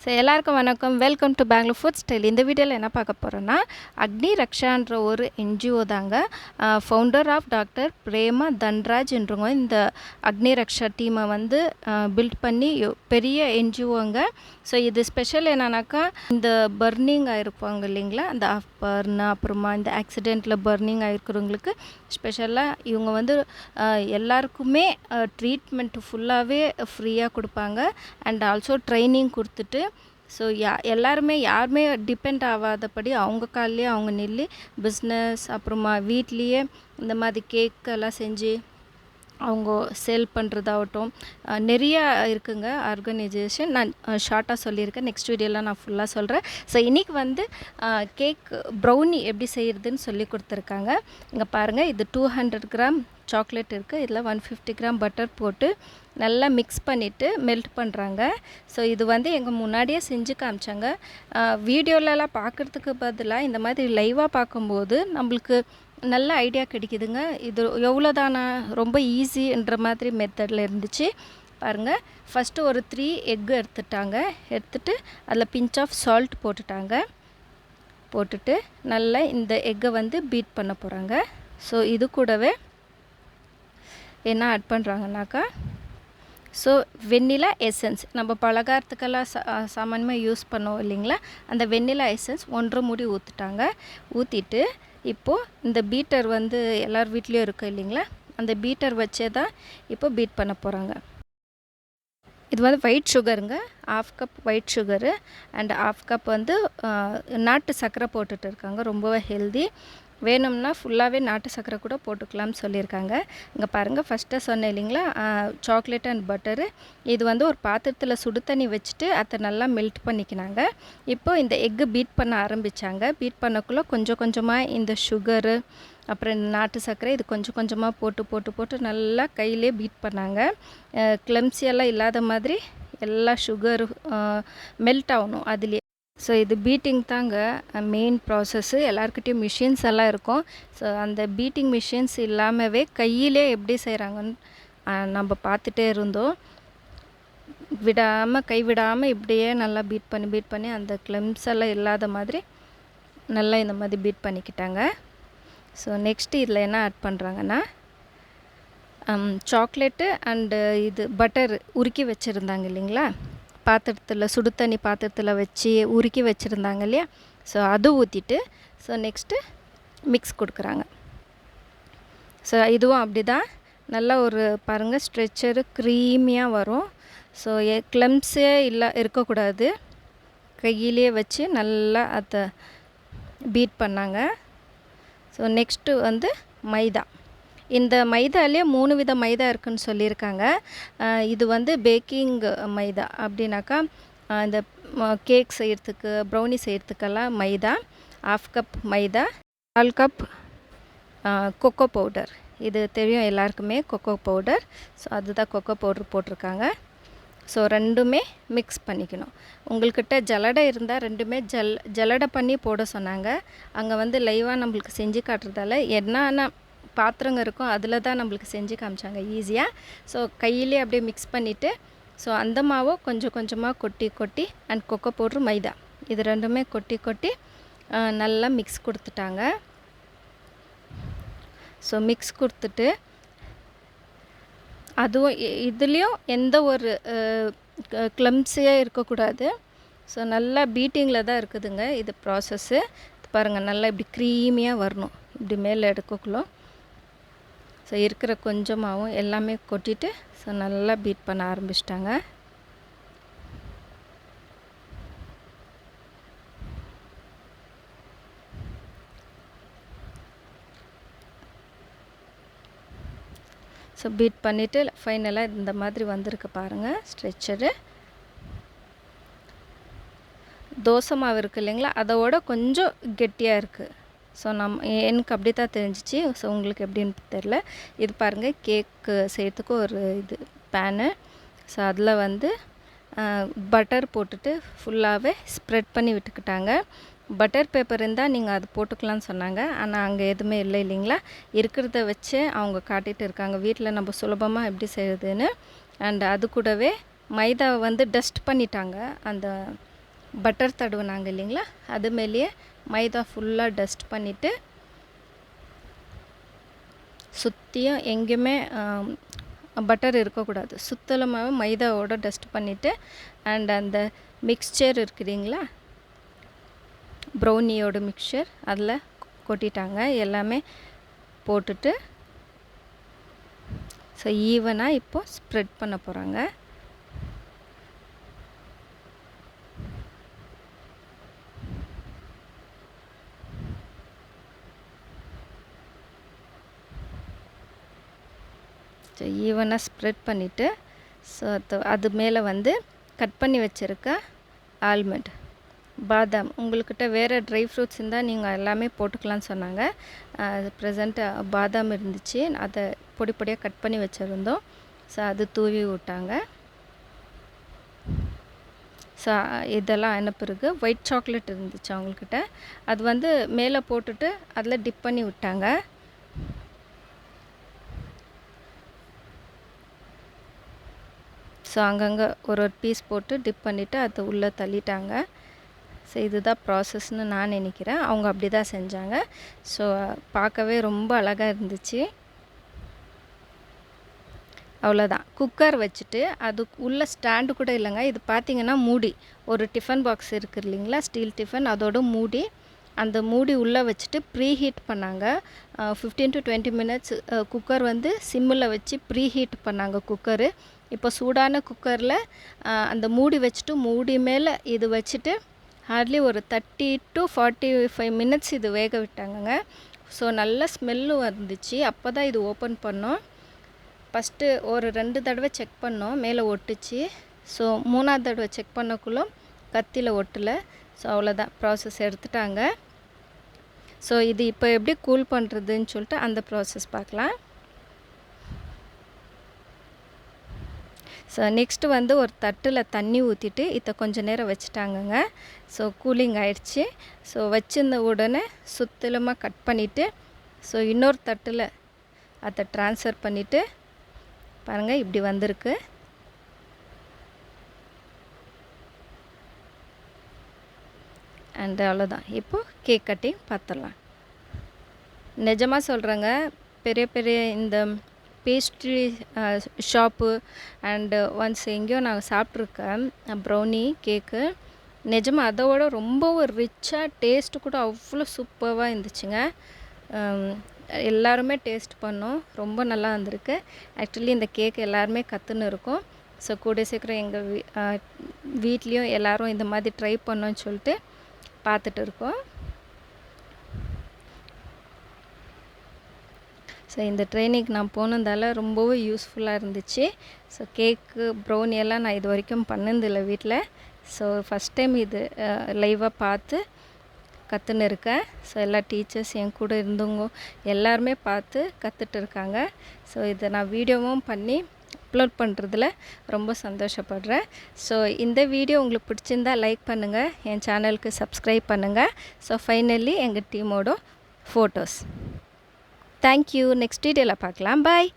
So எல்லாருக்கும் வணக்கம். Welcome to Bangalore food style. இந்த வீடியோவில் என்ன பார்க்க போகிறோன்னா, அக்னி ரக்ஷான்ற ஒரு என்ஜிஓ தாங்க. ஃபவுண்டர் ஆஃப் டாக்டர் பிரேமா தன்ராஜ்ன்றவங்க இந்த அக்னி ரக்ஷா டீமை வந்து பில்ட் பண்ணி பெரிய என்ஜிஓங்க. ஸோ இது ஸ்பெஷல் என்னன்னாக்கா, இந்த பர்னிங் ஆகிருப்பாங்க இல்லைங்களா, அந்த பர்ன் அப்புறமா இந்த ஆக்சிடெண்ட்டில் பர்னிங் ஆகிருக்கிறவங்களுக்கு ஸ்பெஷலாக இவங்க வந்து எல்லாருக்குமே ட்ரீட்மெண்ட் ஃபுல்லாகவே ஃப்ரீயாக கொடுப்பாங்க. அண்ட் ஆல்சோ ட்ரைனிங் கொடுத்துட்டு ஸோ யாருமே டிபெண்ட் ஆகாதபடி அவங்க காலிலே அவங்க நில்லி பிஸ்னஸ் அப்புறமா வீட்லேயே இந்த மாதிரி கேக்கெல்லாம் செஞ்சு அவங்க சேல் பண்ணுறதாகட்டும் நிறையா இருக்குங்க ஆர்கனைசேஷன். நான் ஷார்ட்டாக சொல்லியிருக்கேன், நெக்ஸ்ட் வீடியோவில் நான் ஃபுல்லாக சொல்கிறேன். ஸோ இன்றைக்கி வந்து கேக் ப்ரௌனி எப்படி செய்கிறதுன்னு சொல்லி கொடுத்துருக்காங்க. இங்கே பாருங்கள், இது 200 கிராம் சாக்லேட் இருக்குது. இதில் 150 கிராம் பட்டர் போட்டு நல்லா மிக்ஸ் பண்ணிவிட்டு மெல்ட் பண்ணுறாங்க. ஸோ இது வந்து எங்கள் முன்னாடியே செஞ்சு காமிச்சாங்க. வீடியோலலாம் பார்க்குறதுக்கு பதிலாக இந்த மாதிரி லைவாக பார்க்கும்போது நம்மளுக்கு நல்ல ஐடியா கிடைக்குதுங்க. இது எவ்வளோதானா, ரொம்ப ஈஸின்ற மாதிரி மெத்தடில் இருந்துச்சு. பாருங்கள், ஃபஸ்ட்டு ஒரு 3 எக்கு எடுத்துட்டு அதில் பிஞ்ச் ஆஃப் சால்ட் போட்டுட்டு நல்லா இந்த எக்கை வந்து பீட் பண்ண போகிறாங்க. ஸோ இது கூடவே என்ன ஆட் பண்ணுறாங்கனாக்கா, ஸோ வெண்ணிலா எசன்ஸ் நம்ம பலகாரத்துக்கெல்லாம் சாமானியமாக யூஸ் பண்ணுவோம் இல்லைங்களா, அந்த வெண்ணிலா எசன்ஸ் 1 மூடி ஊற்றிட்டு இப்போது இந்த பீட்டர் வந்து எல்லார் வீட்லேயும் இருக்குது இல்லைங்களா, அந்த பீட்டர் வச்சே தான் இப்போ பீட் பண்ண போகிறாங்க. இது வந்து ஒயிட் சுகருங்க, 1/2 cup white sugar and 1/2 cup வந்து நாட்டு சர்க்கரை போட்டுட்டு இருக்காங்க. ரொம்பவே ஹெல்தி. வேணும்னா ஃபுல்லாகவே நாட்டு சர்க்கரை கூட போட்டுக்கலாம்னு சொல்லியிருக்காங்க. இங்கே பாருங்கள், ஃபஸ்ட்டாக சொன்னேன் இல்லைங்களா, சாக்லேட் அண்ட் பட்டரு. இது வந்து ஒரு பாத்திரத்தில் சுடு தண்ணி வச்சுட்டு அதை நல்லா மெல்ட் பண்ணிக்கினாங்க. இப்போது இந்த எக்கு பீட் பண்ண ஆரம்பித்தாங்க. பீட் பண்ணக்குள்ளே கொஞ்சம் கொஞ்சமாக இந்த சுகரு அப்புறம் இந்த நாட்டு சர்க்கரை இது கொஞ்சம் கொஞ்சமாக போட்டு நல்லா கையிலே பீட் பண்ணாங்க. கிளம்ஸியெல்லாம் இல்லாத மாதிரி எல்லா சுகர் மெல்ட் ஆகணும் அதுலேயே. ஸோ இது பீட்டிங் தாங்க மெயின் ப்ராசஸ்ஸு. எல்லாருக்கிட்டையும் மிஷின்ஸ் எல்லாம் இருக்கும். ஸோ அந்த பீட்டிங் மிஷின்ஸ் இல்லாமவே கையிலே எப்படி செய்கிறாங்கன்னு நம்ம பார்த்துட்டே இருந்தோம். கைவிடாமல் இப்படியே நல்லா பீட் பண்ணி அந்த கிளம்ஸ் எல்லாம் இல்லாத மாதிரி நல்லா இந்த மாதிரி பீட் பண்ணிக்கிட்டாங்க. ஸோ நெக்ஸ்ட்டு இதில் என்ன ஆட் பண்ணுறாங்கன்னா, சாக்லேட்டு அண்டு இது பட்டர் உருக்கி வச்சுருந்தாங்க இல்லைங்களா, பாத்திரத்தில் சுடு தண்ணி பாத்திரத்தில் வச்சு உருக்கி வச்சுருந்தாங்க இல்லையா, ஸோ அது ஊற்றிட்டு ஸோ நெக்ஸ்ட்டு மிக்ஸ் கொடுக்குறாங்க. ஸோ இதுவும் அப்படி தான் நல்லா ஒரு பாருங்கள் ஸ்ட்ரெச்சரு க்ரீமியாக வரும். ஸோ கிளம்ஸே இருக்கக்கூடாது. கையிலே வச்சு நல்லா அதை பீட் பண்ணாங்க. ஸோ நெக்ஸ்ட்டு வந்து மைதா. இந்த மைதாலே 3 வித மைதா இருக்குதுன்னு சொல்லியிருக்காங்க. இது வந்து பேக்கிங் மைதா அப்படின்னாக்கா, இந்த கேக் செய்கிறதுக்கு ப்ரௌனி செய்கிறதுக்கெல்லாம் மைதா 1/2 கப் மைதா, 1/4 கப் கொக்கோ பவுடர். இது தெரியும் எல்லாருக்குமே, கொக்கோ பவுடர். ஸோ அதுதான் கொக்கோ பவுடர் போட்டிருக்காங்க. ஸோ ரெண்டுமே மிக்ஸ் பண்ணிக்கணும். உங்கள்கிட்ட ஜல்லடை இருந்தால் ரெண்டுமே ஜல்லடை பண்ணி போட சொன்னாங்க. அங்கே வந்து லைவாக நம்மளுக்கு செஞ்சு காட்டுறதால என்னென்ன பாத்திரங்க இருக்கும் அதில் தான் நம்மளுக்கு செஞ்சு காமிச்சாங்க ஈஸியாக. ஸோ கையிலே அப்படியே மிக்ஸ் பண்ணிவிட்டு ஸோ அந்த மாவை கொஞ்சம் கொஞ்சமாக கொட்டி அண்ட் கொக்கோ பவுட்ரு மைதா இது ரெண்டுமே கொட்டி நல்லா மிக்ஸ் கொடுத்துட்டாங்க. ஸோ மிக்ஸ் கொடுத்துட்டு அதுவும் இதுலேயும் எந்த ஒரு கிளம்ஸியே இருக்கக்கூடாது. ஸோ நல்லா பீட்டிங்கில் தான் இருக்குதுங்க இது ப்ராசஸ்ஸு. பாருங்கள், நல்லா இப்படி க்ரீமியாக வரணும். இப்படி மேலே எடுக்கக்குள்ளே ஸோ இருக்கிற கொஞ்சமாகவும் எல்லாமே கொட்டிட்டு ஸோ நல்லா பீட் பண்ண ஆரம்பிச்சிட்டாங்க. ஸோ பீட் பண்ணிவிட்டு ஃபைனலாக இந்த மாதிரி வந்திருக்கு பாருங்கள் ஸ்ட்ரெச்சரு. தோசை மாவு இருக்குது இல்லைங்களா, அதோட கொஞ்சம் கெட்டியாக இருக்குது. ஸோ எனக்கு அப்படி தான் தெரிஞ்சிச்சு. ஸோ உங்களுக்கு எப்படின்னு தெரில. இது பாருங்கள், கேக்கு செய்கிறதுக்கு ஒரு இது பேனு. ஸோ அதில் வந்து பட்டர் போட்டுட்டு ஃபுல்லாகவே ஸ்ப்ரெட் பண்ணி விட்டுக்கிட்டாங்க. பட்டர் பேப்பர் இருந்தால் நீங்கள் அது போட்டுக்கலான்னு சொன்னாங்க. ஆனால் அங்கே எதுவுமே இல்லை இல்லைங்களா, இருக்கிறத வச்சு அவங்க காட்டிகிட்டு இருக்காங்க வீட்டில் நம்ம சுலபமாக எப்படி செய்யுதுன்னு. அண்ட் அது கூடவே மைதாவை வந்து டஸ்ட் பண்ணிட்டாங்க அந்த பட்டர் தடவுனாங்க இல்லைங்களா, அது மேலேயே மைதா ஃபுல்லாக டஸ்ட் பண்ணிவிட்டு சுற்றியும் எங்கேயுமே பட்டர் இருக்கக்கூடாது, சுத்தலமாக மைதாவோட டஸ்ட் பண்ணிவிட்டு அண்ட் அந்த மிக்ஸ்சர் இருக்குதுங்களா, ப்ரௌனியோட மிக்சர் அதில் கொட்டிட்டாங்க. எல்லாமே போட்டுட்டு ஸோ ஈவனாக இப்போது ஸ்ப்ரெட் பண்ண போகிறாங்க. ஸோ ஈவனாக ஸ்ப்ரெட் பண்ணிவிட்டு ஸோ அது மேலே வந்து கட் பண்ணி வச்சுருக்க ஆல்மண்ட், பாதாம், உங்கள்கிட்ட வேறு ட்ரை ஃப்ரூட்ஸ் இருந்தால் நீங்கள் எல்லாமே போட்டுக்கலான்னு சொன்னாங்க. ப்ரெசண்ட்டாக பாதாம் இருந்துச்சு, அதை பொடி பொடியாக கட் பண்ணி வச்சுருந்தோம். ஸோ அது தூவி விட்டாங்க. ஸோ இதெல்லாம் ஆன பிறகு ஒயிட் சாக்லேட் இருந்துச்சு அவங்கக்கிட்ட, அது வந்து மேலே போட்டுட்டு அதில் டிப் பண்ணி விட்டாங்க. ஸோ அங்கங்கே ஒரு பீஸ் போட்டு டிப் பண்ணிவிட்டு அதை உள்ளே தள்ளிட்டாங்க. ஸோ இதுதான் ப்ராசஸ்ன்னு நான் நினைக்கிறேன், அவங்க அப்படி தான் செஞ்சாங்க. ஸோ பார்க்கவே ரொம்ப அழகாக இருந்துச்சு. அவ்வளோதான், குக்கர் வச்சுட்டு அது உள்ள ஸ்டாண்டு கூட இல்லைங்க, இது பார்த்திங்கன்னா மூடி, ஒரு டிஃபன் பாக்ஸ் இருக்குது இல்லைங்களா, ஸ்டீல் டிஃபன், அதோட மூடி, அந்த மூடி உள்ளே வச்சுட்டு ப்ரீ ஹீட் பண்ணாங்க. 15 to 20 minutes குக்கர் வந்து சிம்மில் வச்சு ப்ரீ ஹீட் பண்ணாங்க குக்கரு. இப்போ சூடான குக்கரில் அந்த மூடி வச்சுட்டு மூடி மேலே இது வச்சுட்டு ஹார்ட்லி ஒரு 30 to 45 minutes இது வேக விட்டாங்கங்க. ஸோ நல்ல ஸ்மெல்லும் வந்துச்சு. அப்போ தான் இது ஓப்பன் பண்ணோம். ஃபஸ்ட்டு ஒரு 2 தடவை செக் பண்ணோம், மேலே ஒட்டுச்சு. ஸோ 3ஆவது தடவை செக் பண்ணக்குள்ளே கத்தியில் ஒட்டலை. ஸோ அவ்வளோதான், ப்ராசஸ் எடுத்துட்டாங்க. ஸோ இது இப்போ எப்படி கூல் பண்ணுறதுன்னு சொல்லிட்டு அந்த ப்ராசஸ் பார்க்கலாம். ஸோ நெக்ஸ்ட்டு வந்து ஒரு தட்டில் தண்ணி ஊற்றிட்டு இதை கொஞ்சம் நேரம் வச்சுட்டாங்கங்க. ஸோ கூலிங் ஆயிடுச்சு. ஸோ வச்சிருந்த உடனே சுத்தலமாக கட் பண்ணிவிட்டு ஸோ இன்னொரு தட்டில் அதை ட்ரான்ஸ்ஃபர் பண்ணிவிட்டு பாருங்கள் இப்படி வந்திருக்கு. அண்ட் அவ்வளோதான், இப்போது கேக் கட்டிங் பார்த்துடலாம். நிஜமாக சொல்கிறேங்க, பெரிய பெரிய இந்த பேஸ்ட்ரி ஷாப்பு அண்டு ஒன்ஸ் எங்கேயோ நான் சாப்பிட்ருக்கேன் ப்ரௌனி கேக்கு, நிஜமாக அதோட ரொம்பவும் ரிச்சாக டேஸ்ட்டு கூட அவ்வளோ சூப்பராக இருந்துச்சுங்க. எல்லாருமே டேஸ்ட் பண்ணோம், ரொம்ப நல்லா வந்திருக்கு. ஆக்சுவலி இந்த கேக் எல்லாருமே கற்றுன்னு இருக்கோம். ஸோ கூட சீக்கிரம் எங்கள் வீட்லேயும் எல்லோரும் இந்த மாதிரி ட்ரை பண்ணோன்னு சொல்லிட்டு பார்த்துட்டு இருக்கோம். ஸோ இந்த ட்ரைனிங் நான் போனதால் ரொம்பவும் யூஸ்ஃபுல்லாக இருந்துச்சு. ஸோ கேக்கு ப்ரௌனி எல்லாம் நான் இது வரைக்கும் பண்ணதில்லை வீட்டில். ஸோ ஃபஸ்ட் டைம் இது லைவாக பார்த்து கற்றுன்னு இருக்கேன். ஸோ எல்லா டீச்சர்ஸ் என் கூட இருந்தவங்க எல்லாருமே பார்த்து கற்றுட்டு இருக்காங்க. ஸோ இதை நான் வீடியோவும் பண்ணி அப்லோட் பண்ணுறதுல ரொம்ப சந்தோஷப்படுறேன். ஸோ இந்த வீடியோ உங்களுக்கு பிடிச்சிருந்தா லைக் பண்ணுங்கள், என் சேனலுக்கு சப்ஸ்கிரைப் பண்ணுங்கள். ஸோ ஃபைனலி எங்கள் டீமோட ஃபோட்டோஸ். தேங்க்யூ. நெக்ஸ்ட் வீடியோவில் பார்க்கலாம். பாய்.